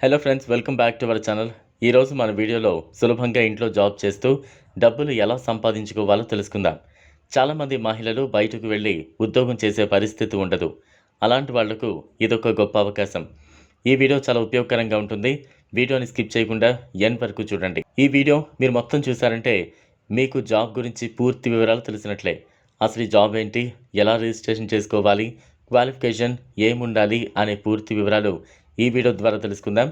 Hello friends, welcome back to our channel. ఈరోజు మన వీడియోలో సులభంగా ఇంట్లో జాబ్ చేస్తూ డబ్బులు ఎలా సంపాదించుకోవాలో తెలుసుకుందాం. చాలామంది మహిళలు బయటకు వెళ్ళి ఉద్యోగం చేసే పరిస్థితి ఉండదు. అలాంటి వాళ్లకు ఇదొక గొప్ప అవకాశం. ఈ వీడియో చాలా ఉపయోగకరంగా ఉంటుంది. వీడియోని స్కిప్ చేయకుండా ఎండ్ వరకు చూడండి. ఈ వీడియో మీరు మొత్తం చూసారంటే మీకు జాబ్ గురించి పూర్తి వివరాలు తెలిసినట్లే. అసలు ఈ జాబ్ ఏంటి, ఎలా రిజిస్ట్రేషన్ చేసుకోవాలి, క్వాలిఫికేషన్ ఏముండాలి అనే పూర్తి వివరాలు ఈ వీడియో ద్వారా తెలుసుకుందాం.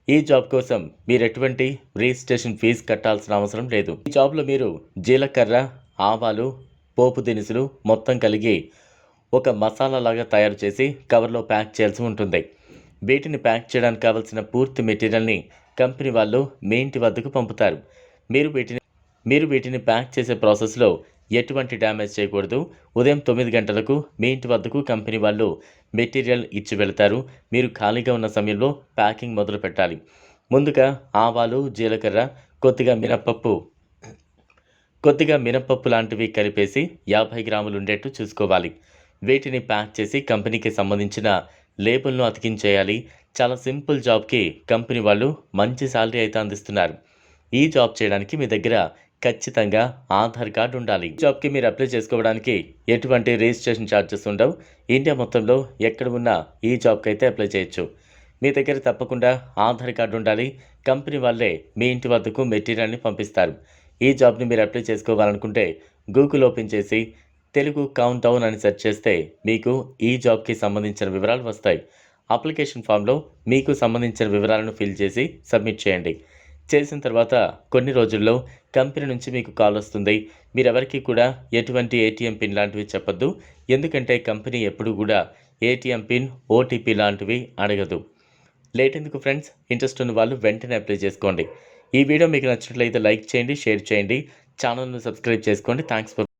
ఈ జాబ్ కోసం మీరు ఎటువంటి రిజిస్ట్రేషన్ ఫీజు కట్టాల్సిన అవసరం లేదు. ఈ జాబ్లో మీరు జీలకర్ర, ఆవాలు, పోపు దినుసులు మొత్తం కలిగి ఒక మసాలా లాగా తయారు చేసి కవర్లో ప్యాక్ చేయాల్సి ఉంటుంది. వీటిని ప్యాక్ చేయడానికి కావాల్సిన పూర్తి మెటీరియల్ని కంపెనీ వాళ్ళు మీ ఇంటి వద్దకు పంపుతారు. మీరు వీటిని ప్యాక్ చేసే ప్రాసెస్లో ఎటువంటి డ్యామేజ్ చేయకూడదు. ఉదయం 9 గంటలకు మీ ఇంటి వద్దకు కంపెనీ వాళ్ళు మెటీరియల్ ఇచ్చి వెళతారు. మీరు ఖాళీగా ఉన్న సమయంలో ప్యాకింగ్ మొదలు పెట్టాలి. ముందుగా ఆవాలు, జీలకర్ర, కొద్దిగా మినపప్పు లాంటివి కలిపేసి 50 గ్రాములు ఉండేట్టు చూసుకోవాలి. వీటిని ప్యాక్ చేసి కంపెనీకి సంబంధించిన లేబుల్ను అతికించేయాలి. చాలా సింపుల్ జాబ్కి కంపెనీ వాళ్ళు మంచి శాలరీ అయితే అందిస్తున్నారు. ఈ జాబ్ చేయడానికి మీ దగ్గర ఖచ్చితంగా ఆధార్ కార్డు ఉండాలి. జాబ్కి మీరు అప్లై చేసుకోవడానికి ఎటువంటి రిజిస్ట్రేషన్ ఛార్జెస్ ఉండవు. ఇండియా మొత్తంలో ఎక్కడ ఉన్నా ఈ జాబ్కి అయితే అప్లై చేయొచ్చు. మీ దగ్గర తప్పకుండా ఆధార్ కార్డు ఉండాలి. కంపెనీ వాళ్ళే మీ ఇంటి వద్దకు మెటీరియల్ని పంపిస్తారు. ఈ జాబ్ని మీరు అప్లై చేసుకోవాలనుకుంటే గూగుల్ ఓపెన్ చేసి తెలుగు కౌంట్ డౌన్ అని సెర్చ్ చేస్తే మీకు ఈ జాబ్కి సంబంధించిన వివరాలు వస్తాయి. అప్లికేషన్ ఫామ్లో మీకు సంబంధించిన వివరాలను ఫిల్ చేసి సబ్మిట్ చేయండి. చేసిన తర్వాత కొన్ని రోజుల్లో కంపెనీ నుంచి మీకు కాల్ వస్తుంది. మీరెవరికి కూడా ఎటువంటి ఏటీఎం పిన్ లాంటివి చెప్పొద్దు. ఎందుకంటే కంపెనీ ఎప్పుడు కూడా ఏటీఎం పిన్, ఓటీపీ లాంటివి అడగదు. లేట్ ఎందుకు ఫ్రెండ్స్, ఇంట్రెస్ట్ ఉన్న వాళ్ళు వెంటనే అప్లై చేసుకోండి. ఈ వీడియో మీకు నచ్చినట్లయితే లైక్ చేయండి, షేర్ చేయండి, ఛానల్ను సబ్స్క్రైబ్ చేసుకోండి. Thanks for